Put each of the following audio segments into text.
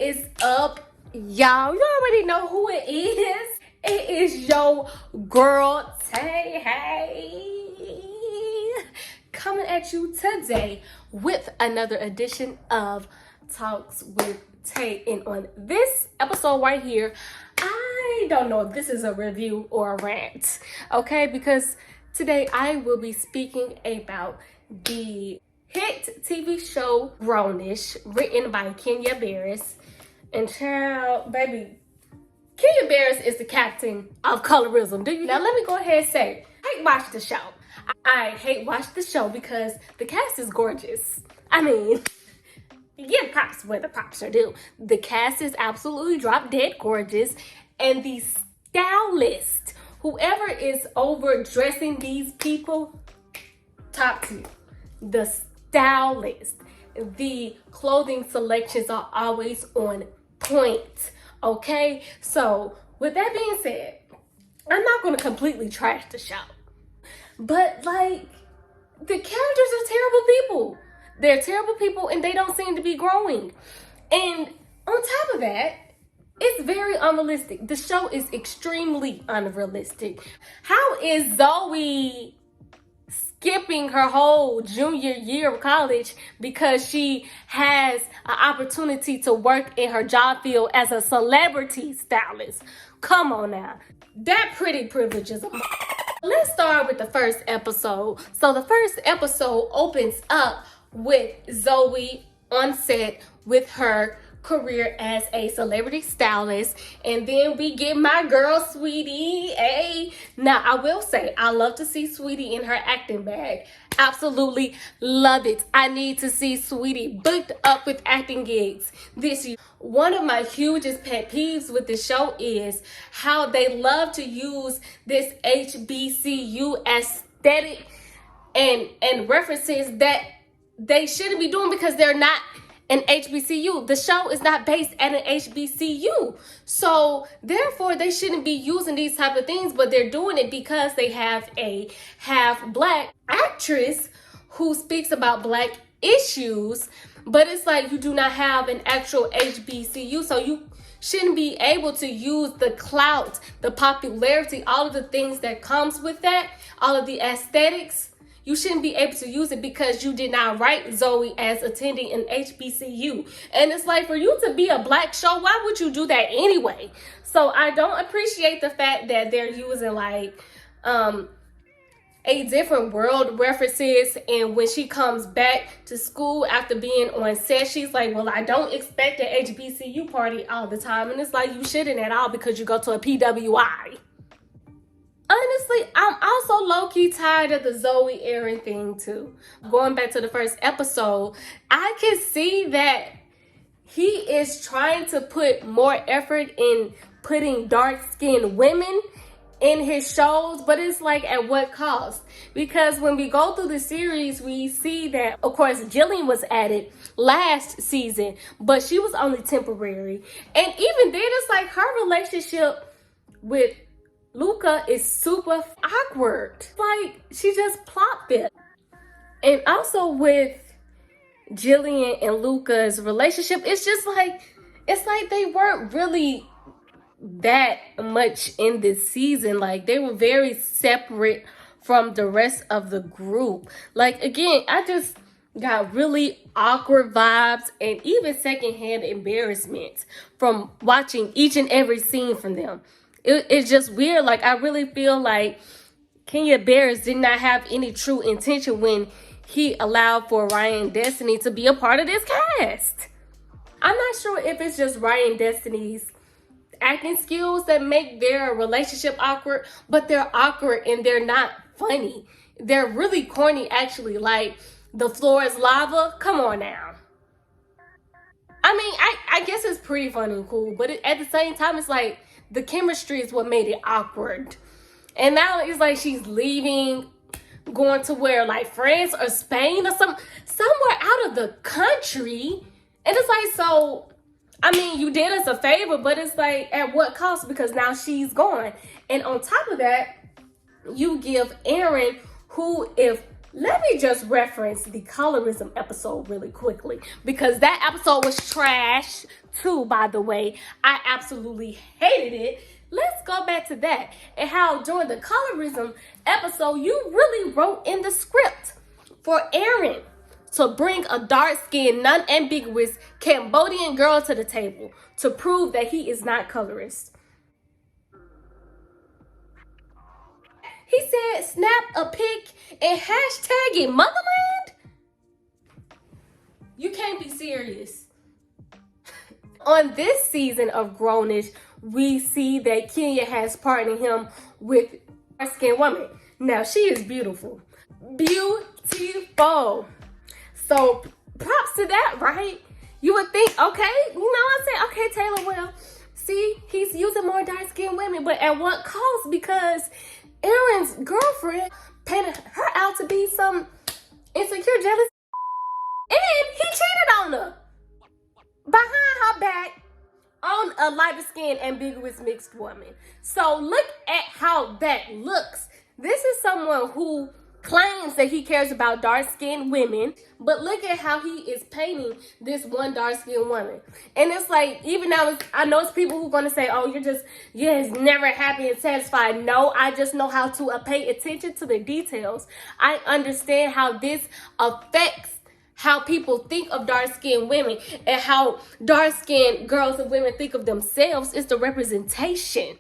is up, y'all? You already know who it is. It is your girl, Tay. Hey, coming at you today with another edition of Talks with Tay. And on this episode right here, I don't know if this is a review or a rant, okay? Because today I will be speaking about the hit TV show Grownish, written by Kenya Barris. And child, baby, Kenya Barris is the captain of colorism. Do you? Now let me go ahead and say, I hate watch the show. I hate watch the show because the cast is gorgeous. I mean, give props where the props are due. The cast is absolutely drop dead gorgeous, and the stylist, whoever is overdressing these people, top tier. The stylist, the clothing selections are always on point. Okay, so with that being said, I'm not gonna completely trash the show, but like, the characters are terrible people. They're terrible people and they don't seem to be growing. And on top of that, it's very unrealistic. The show is extremely unrealistic. How is Zoe skipping her whole junior year of college because she has an opportunity to work in her job field as a celebrity stylist? Come on now. That pretty privilege is a Let's start with the first episode. So the first episode opens up with Zoe on set with her career as a celebrity stylist, and then we get my girl Sweetie. Hey, now I will say I love to see Sweetie in her acting bag. Absolutely love it. I need to see Sweetie booked up with acting gigs this year. One of my hugest pet peeves with the show is how they love to use this HBCU aesthetic and references that they shouldn't be doing because they're not an HBCU. The show is not based at an HBCU. So therefore they shouldn't be using these type of things, but they're doing it because they have a half black actress who speaks about black issues. But it's like, you do not have an actual HBCU, so you shouldn't be able to use the clout, the popularity, all of the things that comes with that, all of the aesthetics. You shouldn't be able to use it because you did not write Zoe as attending an HBCU. And it's like, for you to be a black show, why would you do that anyway? So I don't appreciate the fact that they're using like a different world references. And when she comes back to school after being on set, she's like, well, I don't expect an HBCU party all the time. And it's like, you shouldn't at all because you go to a PWI. Honestly, I'm also low-key tired of the Zoe Aaron thing too. Going back to the first episode, I can see that he is trying to put more effort in putting dark-skinned women in his shows, but it's like, at what cost? Because when we go through the series, we see that, of course, Jillian was added last season, but she was only temporary. And even then, it's like her relationship with Luca is super awkward. Like, she just plopped it. And also with Jillian and Luca's relationship, it's just like, it's like they weren't really that much in this season. Like, they were very separate from the rest of the group. Like, again, I just got really awkward vibes and even secondhand embarrassment from watching each and every scene from them. It's just weird. Like, I really feel like Kenya Barris did not have any true intention when he allowed for Ryan Destiny to be a part of this cast. I'm not sure if it's just Ryan Destiny's acting skills that make their relationship awkward, but they're awkward and they're not funny. They're really corny, actually. Like, the floor is lava. Come on now. I mean, I guess it's pretty fun and cool, but at the same time, it's like, the chemistry is what made it awkward. And now it's like she's leaving, going to where, like, France or Spain or somewhere out of the country. And it's like, so, I mean, you did us a favor, but it's like, at what cost? Because now she's gone. And on top of that, you give Aaron, who, if Let me just reference the colorism episode really quickly because that episode was trash too, by the way. I absolutely hated it. Let's go back to that and how during the colorism episode, you really wrote in the script for Aaron to bring a dark-skinned, non-ambiguous Cambodian girl to the table to prove that he is not colorist. He said, snap a pic and hashtag it motherland? You can't be serious. On this season of Grownish, we see that Kenya has partnered him with a dark-skinned woman. Now, she is beautiful. Beautiful. So, props to that, right? You would think, okay, you know what I'm saying? Okay, Taylor, well, see, he's using more dark-skinned women, but at what cost? Because Aaron's girlfriend painted her out to be some insecure, jealous, and he cheated on her behind her back on a lighter-skinned, ambiguous mixed woman. So look at how that looks. This is someone who claims that he cares about dark-skinned women, but look at how he is painting this one dark-skinned woman. And it's like, even now, I know it's people who are going to say, oh, you're never happy and satisfied. No, I just know how to pay attention to the details. I understand how this affects how people think of dark-skinned women and how dark-skinned girls and women think of themselves. Is the representation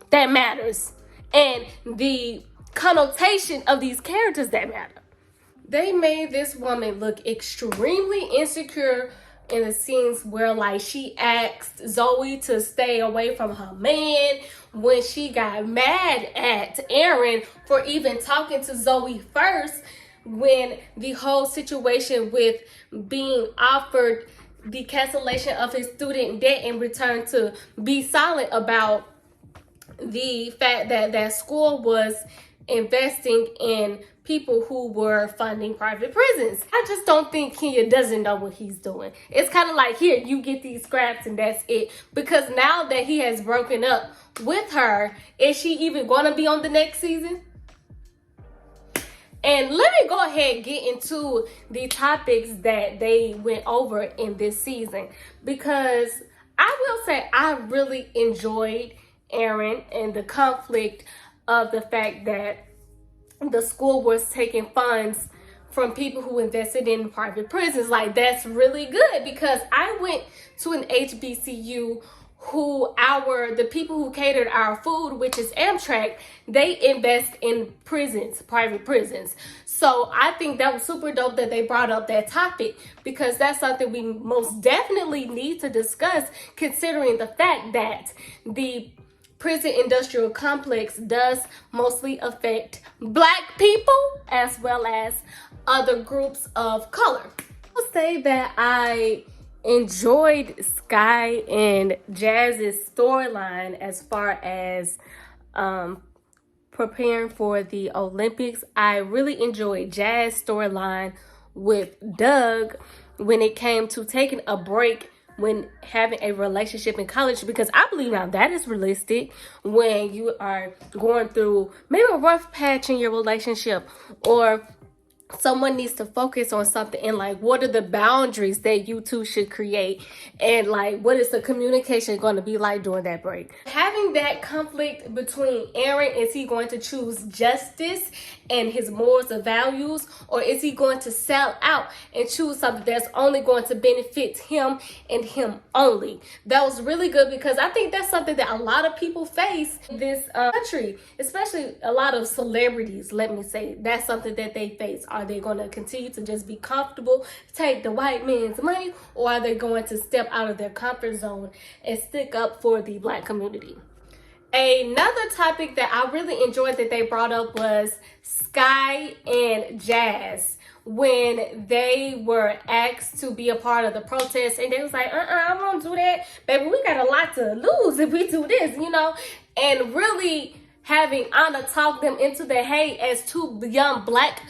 that matters and the connotation of these characters that matter. They made this woman look extremely insecure in the scenes where, like, she asked Zoe to stay away from her man, when she got mad at Aaron for even talking to Zoe first, when the whole situation with being offered the cancellation of his student debt in return to be silent about the fact that that school was investing in people who were funding private prisons. I just don't think Kenya doesn't know what he's doing. It's kind of like, here, you get these scraps and that's it. Because now that he has broken up with her, is she even going to be on the next season? And let me go ahead and get into the topics that they went over in this season, because I will say I really enjoyed Aaron and the conflict of the fact that the school was taking funds from people who invested in private prisons. Like, that's really good, because I went to an HBCU who the people who catered our food, which is Amtrak, they invest in prisons, private prisons. So I think that was super dope that they brought up that topic, because that's something we most definitely need to discuss, considering the fact that the prison industrial complex does mostly affect Black people as well as other groups of color. I'll say that I enjoyed Sky and Jazz's storyline as far as preparing for the Olympics. I really enjoyed Jazz's storyline with Doug when it came to taking a break when having a relationship in college, because I believe now that is realistic when you are going through maybe a rough patch in your relationship, or someone needs to focus on something, and like, what are the boundaries that you two should create, and like, what is the communication going to be like during that break? Having that conflict between Aaron, is he going to choose justice and his morals and values, or is he going to sell out and choose something that's only going to benefit him and him only? That was really good, because I think that's something that a lot of people face in this country, especially a lot of celebrities. Let me say, that's something that they face. Are they going to continue to just be comfortable, take the white man's money, or are they going to step out of their comfort zone and stick up for the Black community? Another topic that I really enjoyed that they brought up was Sky and Jazz, when they were asked to be a part of the protest, and they was like, I won't do that. Baby, we got a lot to lose if we do this, you know? And really having Anna talk them into the, hey, as two young Black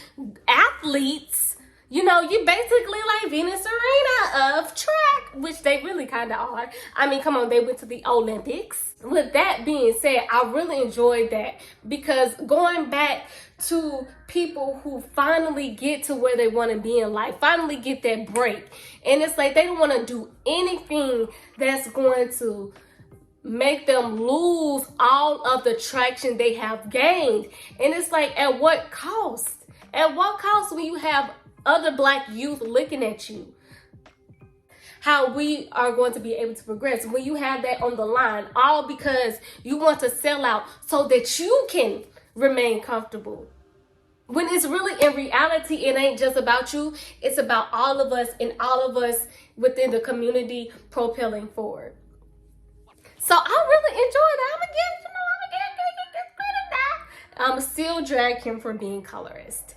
athletes, you know, you basically like Venus Serena of track, which they really kind of are. I mean, come on, they went to the Olympics. With that being said, I really enjoyed that, because going back to people who finally get to where they want to be in life, finally get that break. And it's like they don't want to do anything that's going to make them lose all of the traction they have gained. And it's like, at what cost? At what cost when you have other Black youth looking at you? How we are going to be able to progress when you have that on the line, all because you want to sell out so that you can remain comfortable. When it's really, in reality, it ain't just about you. It's about all of us, and all of us within the community propelling forward. So I really enjoyed it. I'm still drag him for being colorist.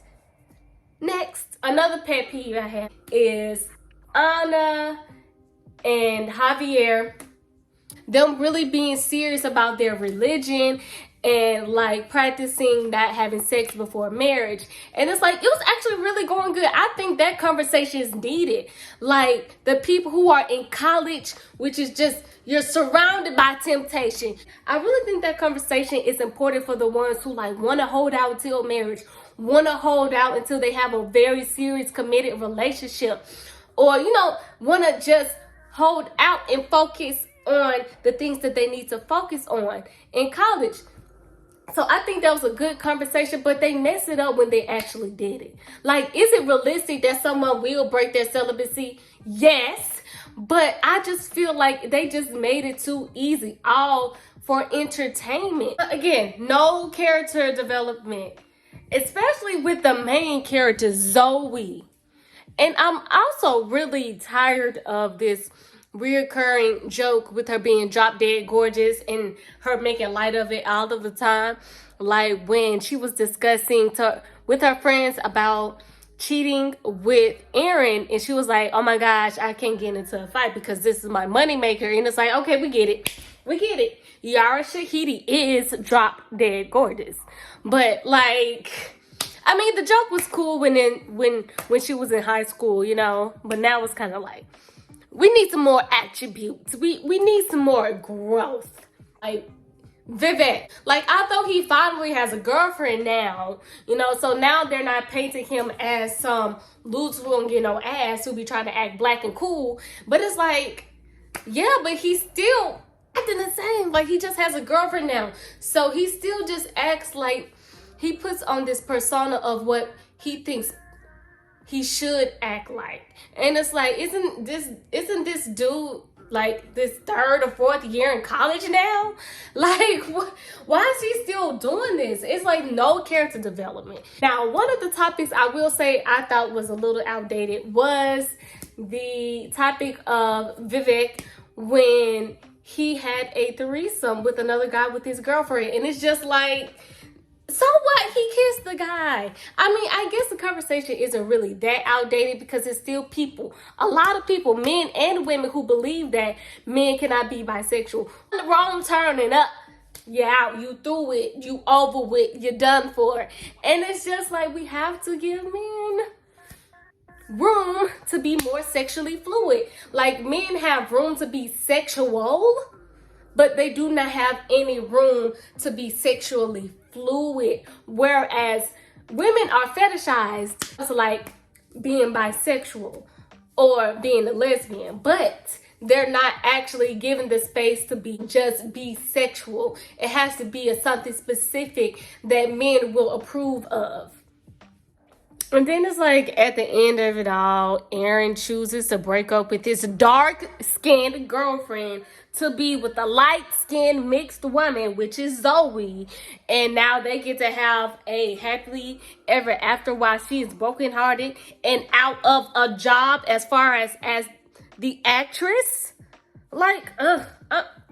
Next, another pet peeve I have is Anna and Javier, them really being serious about their religion and like practicing not having sex before marriage. And it's like, it was actually really going good. I think that conversation is needed. Like, the people who are in college, which is just, you're surrounded by temptation. I really think that conversation is important for the ones who like want to hold out until marriage, want to hold out until they have a very serious committed relationship, or, you know, want to just hold out and focus on the things that they need to focus on in college. So I think that was a good conversation, but they messed it up when they actually did it. Like, is it realistic that someone will break their celibacy? Yes, but I just feel like they just made it too easy, all for entertainment. Again, no character development, especially with the main character, Zoe. And I'm also really tired of this reoccurring joke with her being drop dead gorgeous and her making light of it all of the time. Like when she was discussing with her friends about cheating with Aaron, and she was like, oh my gosh, I can't get into a fight because this is my moneymaker. And it's like, okay, we get it. We get it. Yara Shahidi is drop dead gorgeous. But like, I mean, the joke was cool when she was in high school, you know, but now it's kind of like, we need some more attributes. We need some more growth. Like Vivek, like, although he finally has a girlfriend now, you know, so now they're not painting him as some loose who don't get no ass who be trying to act black and cool. But it's like, yeah, but he's still acting the same. Like, he just has a girlfriend now, so he still just acts like he puts on this persona of what he thinks he should act like. And it's like, isn't this dude like this 3rd or 4th year in college now? Like, why is he still doing this? It's like no character development. Now, one of the topics I will say I thought was a little outdated was the topic of Vivek when he had a threesome with another guy with his girlfriend. And it's just like, so what? He kissed the guy. I mean, I guess the conversation isn't really that outdated because it's still people. A lot of people, men and women, who believe that men cannot be bisexual. Wrong turning up. You're out. You through it. You over with. You're done for. And it's just like, we have to give men room to be more sexually fluid. Like, men have room to be sexual, but they do not have any room to be sexually fluid. Whereas women are fetishized. It's like being bisexual or being a lesbian, but they're not actually given the space to be sexual. It has to be something specific that men will approve of. And then it's like, at the end of it all, Aaron chooses to break up with his dark-skinned girlfriend to be with a light-skinned mixed woman, which is Zoe. And now they get to have a happily ever after while she is brokenhearted and out of a job as far as the actress. Like,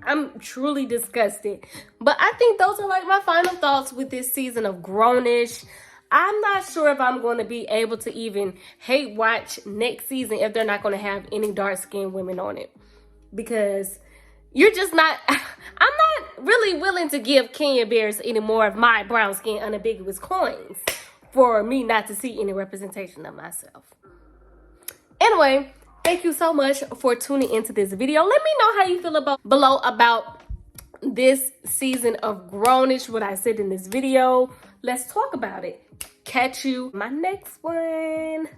I'm truly disgusted. But I think those are like my final thoughts with this season of Grownish. I'm not sure if I'm going to be able to even hate watch next season if they're not going to have any dark-skinned women on it. Because you're just not, I'm not really willing to give Kenya Bears any more of my brown skin unambiguous coins for me not to see any representation of myself. Anyway, thank you so much for tuning into this video. Let me know how you feel below about this season of Grownish, what I said in this video. let's talk about it. Catch you my next one.